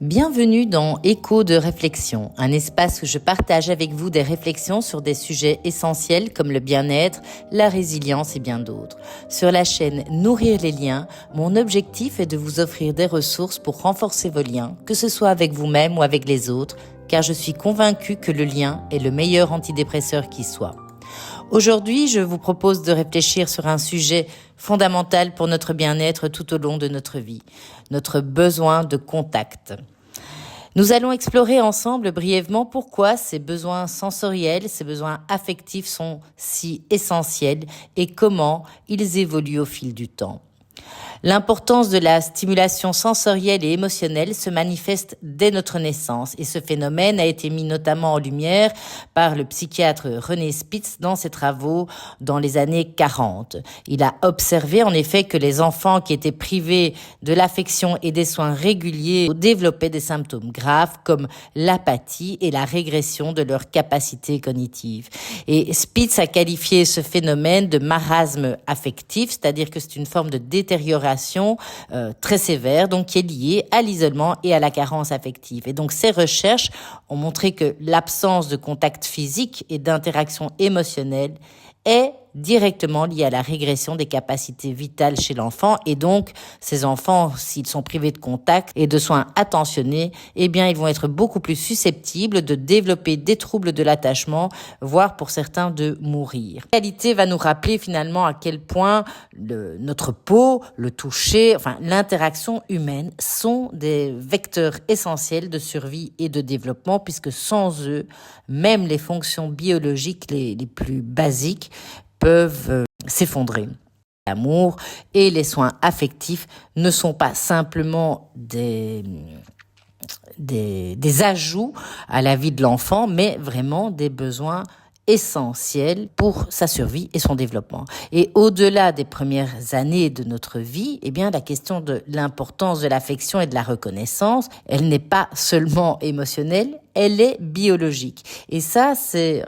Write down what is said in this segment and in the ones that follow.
Bienvenue dans Écho de réflexion, un espace où je partage avec vous des réflexions sur des sujets essentiels comme le bien-être, la résilience et bien d'autres. Sur la chaîne Nourrir les liens, mon objectif est de vous offrir des ressources pour renforcer vos liens, que ce soit avec vous-même ou avec les autres, car je suis convaincue que le lien est le meilleur antidépresseur qui soit. Aujourd'hui, je vous propose de réfléchir sur un sujet fondamental pour notre bien-être tout au long de notre vie, notre besoin de contact. Nous allons explorer ensemble brièvement pourquoi ces besoins sensoriels, ces besoins affectifs sont si essentiels et comment ils évoluent au fil du temps. L'importance de la stimulation sensorielle et émotionnelle se manifeste dès notre naissance et ce phénomène a été mis notamment en lumière par le psychiatre René Spitz dans ses travaux dans les années 40. Il a observé en effet que les enfants qui étaient privés de l'affection et des soins réguliers développaient des symptômes graves comme l'apathie et la régression de leurs capacités cognitives. Et Spitz a qualifié ce phénomène de marasme affectif, c'est-à-dire que c'est une forme de détérioration très sévère, donc qui est liée à l'isolement et à la carence affective. Et donc ces recherches ont montré que l'absence de contact physique et d'interaction émotionnelle est directement liée à la régression des capacités vitales chez l'enfant et donc ces enfants, s'ils sont privés de contact et de soins attentionnés, eh bien ils vont être beaucoup plus susceptibles de développer des troubles de l'attachement, voire pour certains de mourir. La réalité va nous rappeler finalement à quel point notre peau, le toucher, l'interaction humaine sont des vecteurs essentiels de survie et de développement puisque sans eux, même les fonctions biologiques les plus basiques peuvent s'effondrer. L'amour et les soins affectifs ne sont pas simplement des ajouts à la vie de l'enfant, mais vraiment des besoins essentiels pour sa survie et son développement. Et au-delà des premières années de notre vie, eh bien, la question de l'importance de l'affection et de la reconnaissance, elle n'est pas seulement émotionnelle, elle est biologique. Et ça, c'est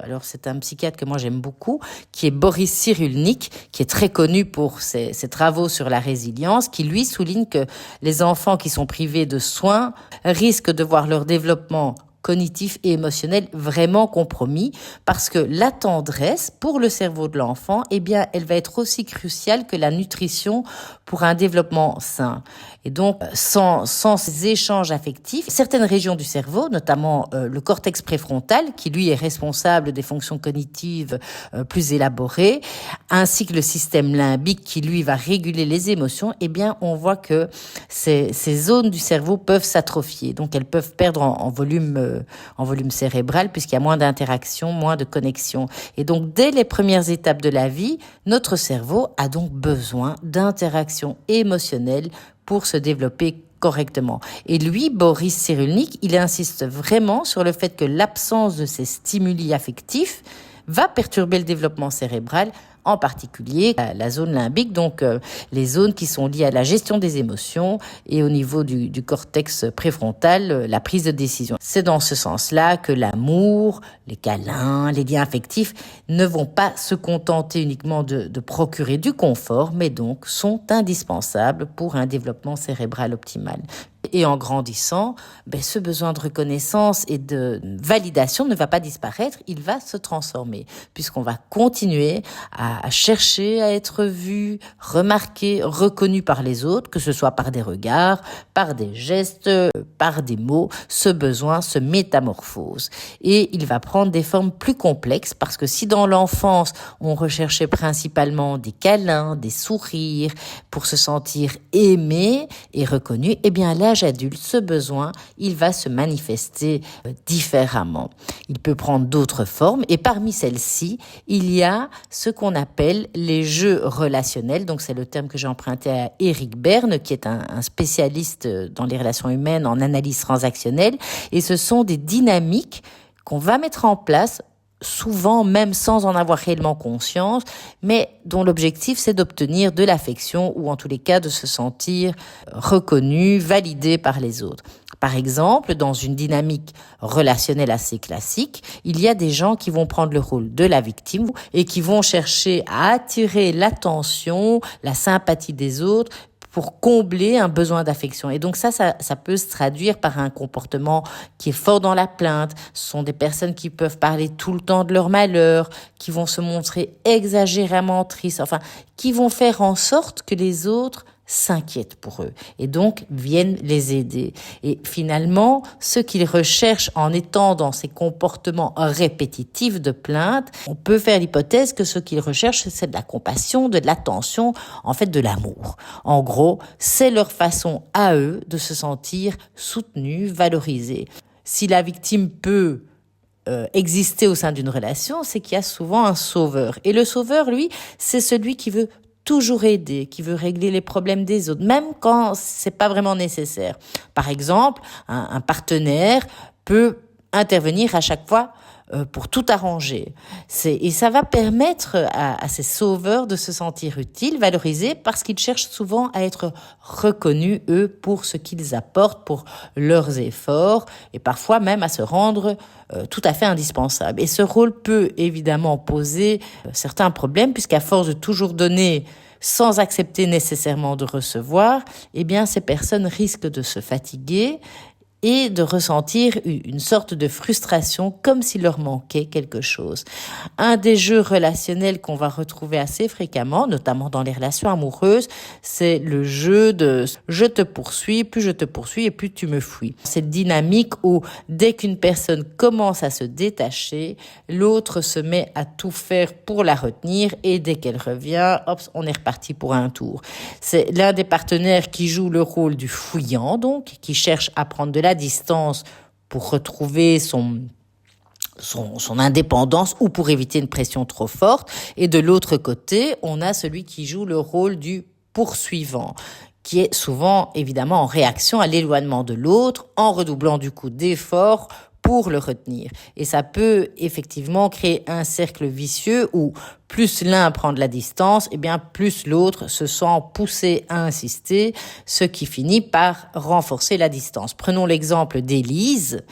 un psychiatre que moi j'aime beaucoup, qui est Boris Cyrulnik, qui est très connu pour ses travaux sur la résilience, qui lui souligne que les enfants qui sont privés de soins risquent de voir leur développement cognitif et émotionnel vraiment compromis parce que la tendresse pour le cerveau de l'enfant, eh bien, elle va être aussi cruciale que la nutrition pour un développement sain. Et donc, sans ces échanges affectifs, certaines régions du cerveau, notamment le cortex préfrontal, qui lui est responsable des fonctions cognitives plus élaborées, ainsi que le système limbique qui lui va réguler les émotions, eh bien, on voit que ces zones du cerveau peuvent s'atrophier. Donc, elles peuvent perdre en volume cérébral puisqu'il y a moins d'interaction, moins de connexion. Et donc, dès les premières étapes de la vie, notre cerveau a donc besoin d'interaction émotionnelle pour se développer correctement. Et lui, Boris Cyrulnik, il insiste vraiment sur le fait que l'absence de ces stimuli affectifs va perturber le développement cérébral, en particulier la zone limbique, donc les zones qui sont liées à la gestion des émotions et au niveau du cortex préfrontal, la prise de décision. C'est dans ce sens-là que l'amour, les câlins, les liens affectifs ne vont pas se contenter uniquement de procurer du confort, mais donc sont indispensables pour un développement cérébral optimal. Et en grandissant, ce besoin de reconnaissance et de validation ne va pas disparaître, il va se transformer, puisqu'on va continuer à chercher à être vu, remarqué, reconnu par les autres, que ce soit par des regards, par des gestes, par des mots. Ce besoin se métamorphose et il va prendre des formes plus complexes parce que si dans l'enfance, on recherchait principalement des câlins, des sourires pour se sentir aimé et reconnu, eh bien à l'âge adulte, ce besoin, il va se manifester différemment. Il peut prendre d'autres formes et parmi celles-ci, il y a ce qu'on appelle les jeux relationnels. Donc c'est le terme que j'ai emprunté à Eric Berne, qui est un spécialiste dans les relations humaines en analyse transactionnelle. Et ce sont des dynamiques qu'on va mettre en place souvent même sans en avoir réellement conscience, mais dont l'objectif c'est d'obtenir de l'affection ou en tous les cas de se sentir reconnu, validé par les autres. Par exemple, dans une dynamique relationnelle assez classique, il y a des gens qui vont prendre le rôle de la victime et qui vont chercher à attirer l'attention, la sympathie des autres pour combler un besoin d'affection. Et donc ça peut se traduire par un comportement qui est fort dans la plainte. Ce sont des personnes qui peuvent parler tout le temps de leur malheur, qui vont se montrer exagérément tristes, enfin, qui vont faire en sorte que les autres s'inquiètent pour eux et donc viennent les aider. Et finalement, ce qu'ils recherchent en étant dans ces comportements répétitifs de plainte, on peut faire l'hypothèse que ce qu'ils recherchent, c'est de la compassion, de l'attention, en fait de l'amour. En gros, c'est leur façon à eux de se sentir soutenus, valorisés. Si la victime peut exister au sein d'une relation, c'est qu'il y a souvent un sauveur. Et le sauveur, lui, c'est celui qui veut toujours aider, qui veut régler les problèmes des autres, même quand c'est pas vraiment nécessaire. Par exemple, un partenaire peut intervenir à chaque fois pour tout arranger. Et ça va permettre à ces sauveurs de se sentir utiles, valorisés, parce qu'ils cherchent souvent à être reconnus, eux, pour ce qu'ils apportent, pour leurs efforts, et parfois même à se rendre tout à fait indispensable. Et ce rôle peut évidemment poser certains problèmes, puisqu'à force de toujours donner sans accepter nécessairement de recevoir, eh bien, ces personnes risquent de se fatiguer et de ressentir une sorte de frustration, comme s'il leur manquait quelque chose. Un des jeux relationnels qu'on va retrouver assez fréquemment, notamment dans les relations amoureuses, c'est le jeu de « je te poursuis, plus je te poursuis et plus tu me fuis ». Cette dynamique où dès qu'une personne commence à se détacher, l'autre se met à tout faire pour la retenir et dès qu'elle revient, hop, on est reparti pour un tour. C'est l'un des partenaires qui joue le rôle du fuyant, donc, qui cherche à prendre de la distance pour retrouver son indépendance ou pour éviter une pression trop forte. Et de l'autre côté, on a celui qui joue le rôle du poursuivant, qui est souvent évidemment en réaction à l'éloignement de l'autre, en redoublant du coup d'efforts pour le retenir. Et ça peut effectivement créer un cercle vicieux où plus l'un prend de la distance, eh bien plus l'autre se sent poussé à insister, ce qui finit par renforcer la distance. Prenons l'exemple d'Élise,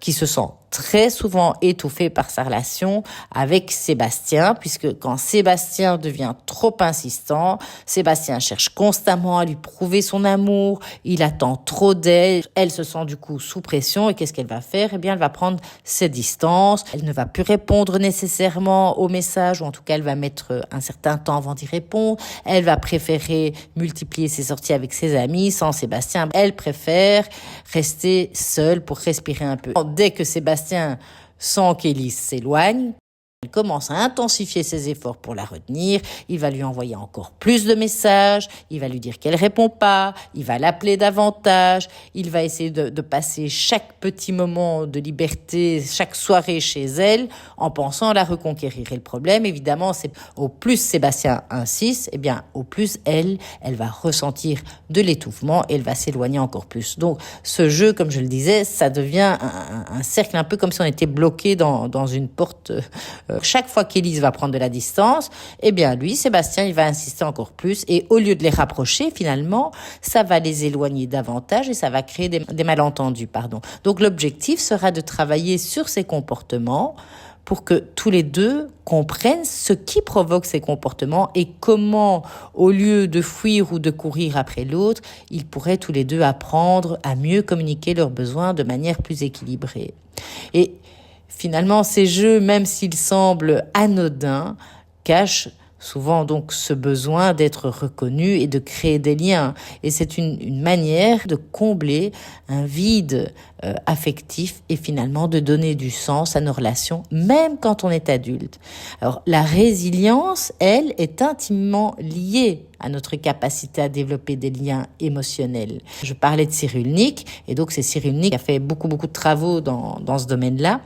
qui se sent très souvent étouffée par sa relation avec Sébastien, puisque quand Sébastien devient trop insistant, Sébastien cherche constamment à lui prouver son amour, il attend trop d'elle, elle se sent du coup sous pression, et qu'est-ce qu'elle va faire? Eh bien, elle va prendre ses distances, elle ne va plus répondre nécessairement aux messages, ou en tout cas, elle va mettre un certain temps avant d'y répondre. Elle va préférer multiplier ses sorties avec ses amis. Sans Sébastien, elle préfère rester seule pour respirer un peu. Dès que Sébastien sent qu'Élise s'éloigne, il commence à intensifier ses efforts pour la retenir, il va lui envoyer encore plus de messages, il va lui dire qu'elle répond pas, il va l'appeler davantage, il va essayer de passer chaque petit moment de liberté, chaque soirée chez elle, en pensant à la reconquérir. Et le problème, évidemment, c'est au plus Sébastien insiste, eh bien, au plus elle va ressentir de l'étouffement et elle va s'éloigner encore plus. Donc, ce jeu, comme je le disais, ça devient un cercle un peu comme si on était bloqué dans une porte. Chaque fois qu'Élise va prendre de la distance, eh bien lui, Sébastien, il va insister encore plus et au lieu de les rapprocher, finalement, ça va les éloigner davantage et ça va créer des malentendus, Donc l'objectif sera de travailler sur ces comportements pour que tous les deux comprennent ce qui provoque ces comportements et comment, au lieu de fuir ou de courir après l'autre, ils pourraient tous les deux apprendre à mieux communiquer leurs besoins de manière plus équilibrée. Et finalement, ces jeux, même s'ils semblent anodins, cachent souvent donc ce besoin d'être reconnu et de créer des liens. Et c'est une manière de combler un vide affectif et finalement de donner du sens à nos relations, même quand on est adulte. Alors, la résilience, elle, est intimement liée à notre capacité à développer des liens émotionnels. Je parlais de Cyrulnik, et donc c'est Cyrulnik qui a fait beaucoup de travaux dans ce domaine-là,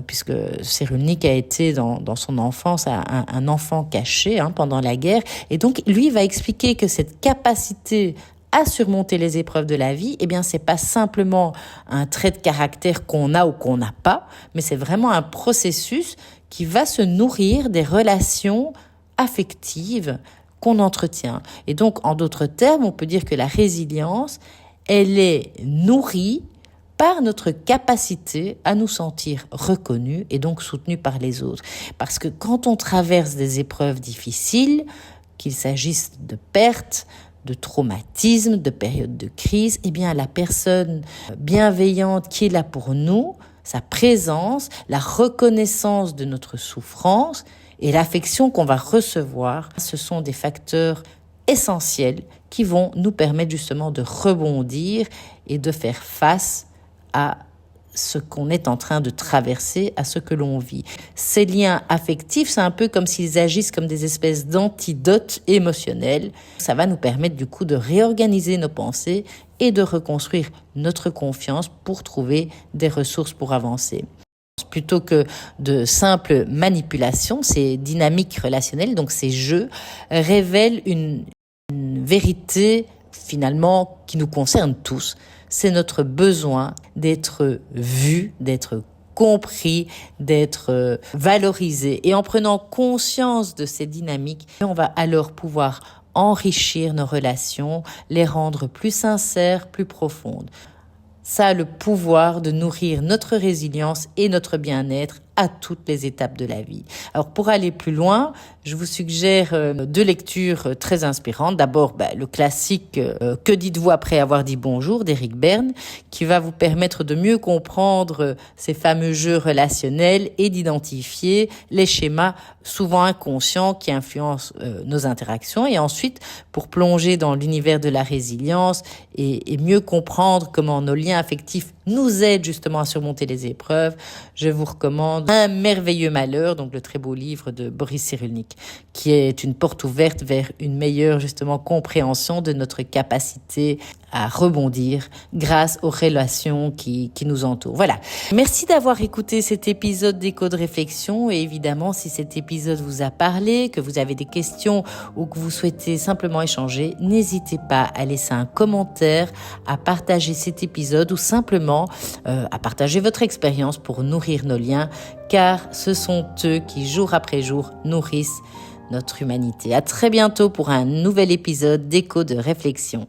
puisque Cyrulnik a été dans son enfance un enfant caché pendant la guerre, et donc lui va expliquer que cette capacité à surmonter les épreuves de la vie, eh bien, c'est pas simplement un trait de caractère qu'on a ou qu'on n'a pas, mais c'est vraiment un processus qui va se nourrir des relations affectives qu'on entretient. Et donc, en d'autres termes, on peut dire que la résilience, elle est nourrie par notre capacité à nous sentir reconnus et donc soutenus par les autres. Parce que quand on traverse des épreuves difficiles, qu'il s'agisse de pertes, de traumatisme, de période de crise, eh bien la personne bienveillante qui est là pour nous, sa présence, la reconnaissance de notre souffrance et l'affection qu'on va recevoir, ce sont des facteurs essentiels qui vont nous permettre justement de rebondir et de faire face à ce qu'on est en train de traverser, à ce que l'on vit. Ces liens affectifs, c'est un peu comme s'ils agissent comme des espèces d'antidotes émotionnels. Ça va nous permettre du coup de réorganiser nos pensées et de reconstruire notre confiance pour trouver des ressources pour avancer. Plutôt que de simples manipulations, ces dynamiques relationnelles, donc ces jeux, révèlent une vérité finalement qui nous concerne tous. C'est notre besoin d'être vu, d'être compris, d'être valorisé. Et en prenant conscience de ces dynamiques, on va alors pouvoir enrichir nos relations, les rendre plus sincères, plus profondes. Ça a le pouvoir de nourrir notre résilience et notre bien-être à toutes les étapes de la vie. Alors pour aller plus loin, je vous suggère deux lectures très inspirantes. D'abord, le classique « Que dites-vous après avoir dit bonjour » d'Éric Berne, qui va vous permettre de mieux comprendre ces fameux jeux relationnels et d'identifier les schémas souvent inconscients qui influencent nos interactions. Et ensuite, pour plonger dans l'univers de la résilience et mieux comprendre comment nos liens affectifs nous aident justement à surmonter les épreuves, je vous recommande Un merveilleux malheur, donc le très beau livre de Boris Cyrulnik, qui est une porte ouverte vers une meilleure justement compréhension de notre capacité à rebondir grâce aux relations qui nous entourent. Voilà. Merci d'avoir écouté cet épisode d'Écho de réflexion et évidemment, si cet épisode vous a parlé, que vous avez des questions ou que vous souhaitez simplement échanger, n'hésitez pas à laisser un commentaire, à partager cet épisode ou simplement à partager votre expérience pour nourrir nos liens, car ce sont eux qui, jour après jour, nourrissent notre humanité. À très bientôt pour un nouvel épisode d'Écho de réflexion.